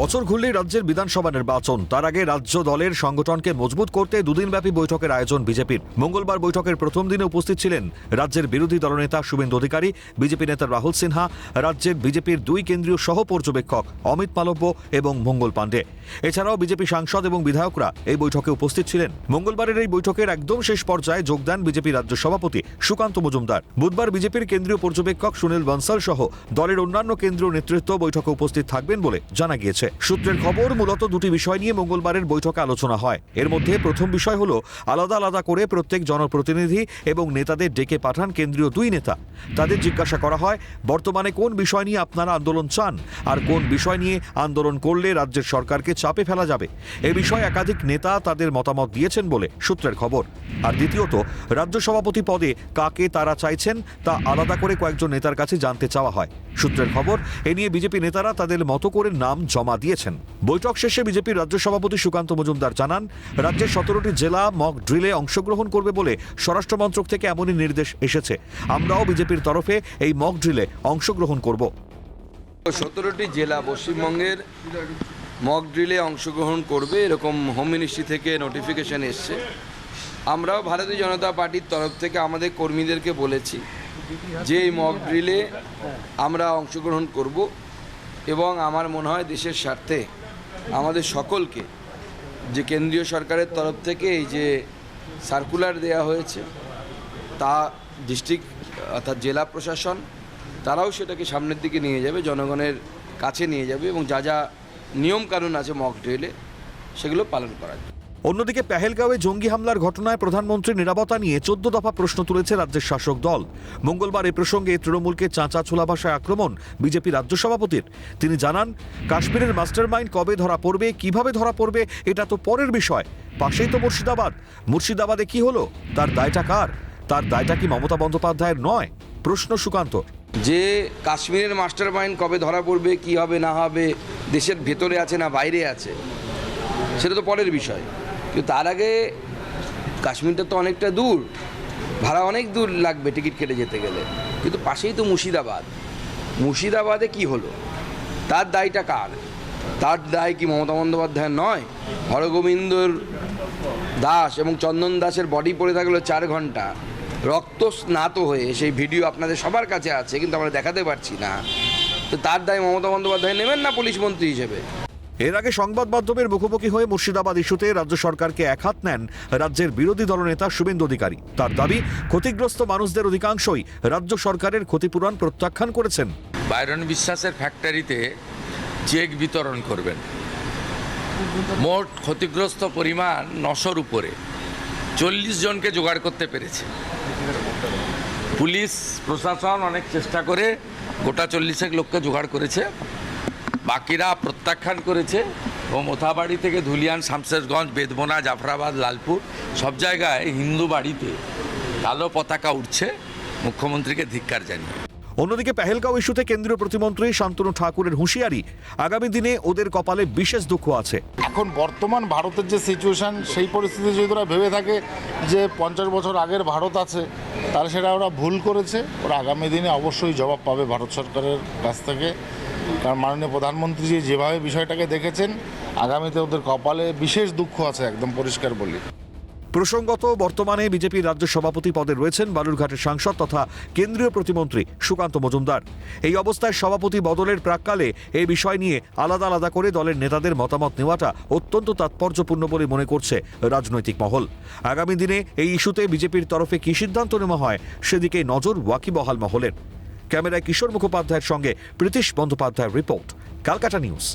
বছর ঘুরলেই রাজ্যের বিধানসভা নির্বাচন। তার আগে রাজ্য দলের সংগঠনকে মজবুত করতে দুদিনব্যাপী বৈঠকের আয়োজন বিজেপির। মঙ্গলবার বৈঠকের প্রথম দিনে উপস্থিত ছিলেন রাজ্যের বিরোধী দলনেতা শুভেন্দু অধিকারী, বিজেপি নেতা রাহুল সিনহা, রাজ্যের বিজেপির দুই কেন্দ্রীয় সহ পর্যবেক্ষক অমিত মালব্য এবং মঙ্গল পাণ্ডে। এছাড়াও বিজেপি সাংসদ এবং বিধায়করা এই বৈঠকে উপস্থিত ছিলেন। মঙ্গলবারের এই বৈঠকের একদম শেষ পর্যায়ে যোগ দেন বিজেপি রাজ্য সভাপতি সুকান্ত মজুমদার। বুধবার বিজেপির কেন্দ্রীয় পর্যবেক্ষক সুনীল বনসাল সহ দলের অন্যান্য কেন্দ্রীয় নেতৃত্ব বৈঠকে উপস্থিত থাকবেন বলে জানা গিয়েছে। সূত্রের খবর, মূলত দুটি বিষয় নিয়ে মঙ্গলবারের বৈঠকে আলোচনা হয়। এর মধ্যে প্রথম বিষয় হলো আলাদা আলাদা করে প্রত্যেক জনপ্রতিনিধি এবং নেতাদের ডেকে পাঠান কেন্দ্রীয় দুই নেতা। তাদের জিজ্ঞাসা করা হয়, বর্তমানে কোন বিষয় নিয়ে আপনারা আন্দোলন চান আর কোন বিষয় নিয়ে আন্দোলন করলে রাজ্যের সরকারকে চাপে ফেলা যাবে। এ বিষয়ে একাধিক নেতা তাদের মতামত দিয়েছেন বলে সূত্রের খবর। আর দ্বিতীয়ত, রাজ্য সভাপতি পদে কাকে তারা চাইছেন তা আলাদা করে কয়েকজন নেতার কাছে জানতে চাওয়া হয়। সূত্রের খবর, এ নিয়ে বিজেপি নেতারা তাদের মতো করে নাম জমা দিয়েছেন। বৈঠক শেষে বিজেপির রাজ্য সভাপতি সুকান্ত মজুমদার জানান, রাজ্যের 17টি জেলা মক ড্রিলে অংশগ্রহণ করবে বলে স্বরাষ্ট্র মন্ত্রক থেকে এমনই নির্দেশ এসেছে। আমরাও বিজেপির তরফে এই মক ড্রিলে অংশগ্রহণ করব। 17টি জেলা পশ্চিমবঙ্গের মক ড্রিলে অংশগ্রহণ করবে, এরকম হোম মিনিস্ট্রি থেকে নোটিফিকেশন এসছে। আমরাও ভারতীয় জনতা পার্টির তরফ থেকে আমাদের কর্মীদেরকে বলেছি যে এই মক ড্রিলে আমরা অংশগ্রহণ করব এবং আমার মনে হয় দেশের স্বার্থে আমাদের সকলকে যে কেন্দ্রীয় সরকারের তরফ থেকে এই যে সার্কুলার দেয়া হয়েছে তা ডিস্ট্রিক্ট অর্থাৎ জেলা প্রশাসন তারাও সেটাকে সামনের দিকে নিয়ে যাবে, জনগণের কাছে নিয়ে যাবে এবং যা যা নিয়মকানুন আছে মক ড্রিলে সেগুলো পালন করা যাবে। অন্যদিকে পেহেলগাঁওয়ে জঙ্গি হামলার ঘটনায় প্রধানমন্ত্রীর নিরাপত্তা নিয়ে 14 দফা প্রশ্ন তুলেছে রাজ্যের শাসক দল। মঙ্গলবার এ প্রসঙ্গে তৃণমূলকে চাঁচা ছোলা ভাষায় আক্রমণ বিজেপি রাজ্য সভাপতির। তিনি জানান, কাশ্মীরের মাস্টারমাইন্ড কবে ধরা পড়বে, কিভাবে ধরা পড়বে এটা তো পরের বিষয়। পাশেই তো মুর্শিদাবাদে কি হলো, তার দায়টা কার? তার দায়টা কি মমতা বন্দ্যোপাধ্যায়ের নয়? প্রশ্ন সুকান্ত। যে কাশ্মীরের মাস্টারমাইন্ড কবে ধরা পড়বে, কি হবে না হবে, দেশের ভেতরে আছে না বাইরে আছে, সেটা তো পরের বিষয়। কিন্তু তার আগে কাশ্মীরটা তো অনেকটা দূর, ভাড়া অনেক দূর লাগবে টিকিট কেটে যেতে গেলে। কিন্তু পাশেই তো মুর্শিদাবাদে কি হলো, তার দায়টা কার? তার দায় কি মমতা বন্দ্যোপাধ্যায়ের নয়? হরগোবিন্দর দাস এবং চন্দন দাসের বডি পড়ে থাকলো 4 ঘন্টা রক্ত স্নাত হয়ে, সেই ভিডিও আপনাদের সবার কাছে আছে কিন্তু আমরা দেখাতে পারছি না। তো তার দায় মমতা বন্দ্যোপাধ্যায় নেবেন না পুলিশ মন্ত্রী হিসেবে? এর আগে সংবাদ মাধ্যমের মুখোমুখি হয়ে মুর্শিদাবাদ ইস্যুতে রাজ্য সরকারকে একহাত নেন রাজ্যের বিরোধী দলনেতা শুভেন্দু অধিকারী। তার দাবি, ক্ষতিগ্রস্ত মানুষদের অধিকাংশই রাজ্য সরকারের ক্ষতিপূরণ প্রত্যাখ্যান করেছেন। বাইরন বিশ্বাসের ফ্যাক্টরিতে চেক বিতরণ করবেন। মোট ক্ষতিগ্রস্ত পরিমাণ 900-র উপরে, 40 জনকে জোগাড় করতে পেরেছে পুলিশ প্রশাসন। অনেক চেষ্টা করে গোটা 40 লোককে জোগাড় করেছে, বাকিরা প্রত্যাখ্যান করেছে। ও মোথাবাড়ি থেকে ধুলিয়ান, শামশেরগঞ্জ, বেদবোনা, জাফরাবাদ, লালপুর সব জায়গায় হিন্দু বাড়িতে কালো পতাকা উঠছে, মুখ্যমন্ত্রীকে ধিক্কার জানিয়ে। অন্যদিকে পেহেলগাঁও ইস্যুতে কেন্দ্রীয় প্রতিমন্ত্রী শান্তনু ঠাকুরের হুঁশিয়ারি, আগামী দিনে ওদের কপালে বিশেষ দুঃখ আছে। এখন বর্তমান ভারতের যে সিচুয়েশন, সেই পরিস্থিতি যদি ওরা ভেবে থাকে যে 50 বছর আগের ভারত আছে, তাহলে সেটা ওরা ভুল করেছে। ওরা আগামী দিনে অবশ্যই জবাব পাবে ভারত সরকারের কাছ থেকে। কারণ মাননীয় প্রধানমন্ত্রী যেভাবে বিষয়টাকে দেখেছেন, আগামীতে ওদের কপালে বিশেষ দুঃখ আছে, একদম পরিষ্কার বলি। প্রসঙ্গত, বর্তমানে বিজেপির রাজ্য সভাপতি পদে রয়েছেন বালুরঘাটের সাংসদ তথা কেন্দ্রীয় প্রতিমন্ত্রী সুকান্ত মজুমদার। এই অবস্থায় সভাপতি বদলের প্রাক্কালে এই বিষয় নিয়ে আলাদা আলাদা করে দলের নেতাদের মতামত নেওয়াটা অত্যন্ত তাৎপর্যপূর্ণ বলে মনে করছে রাজনৈতিক মহল। আগামী দিনে এই ইস্যুতে বিজেপির তরফে কী সিদ্ধান্ত নেওয়া হয় সেদিকে নজর ওয়াকিবহাল মহলের। ক্যামেরায় কিশোর মুখোপাধ্যায়ের সঙ্গে প্রীতিশ বন্দ্যোপাধ্যায়ের রিপোর্ট, ক্যালকাটা নিউজ।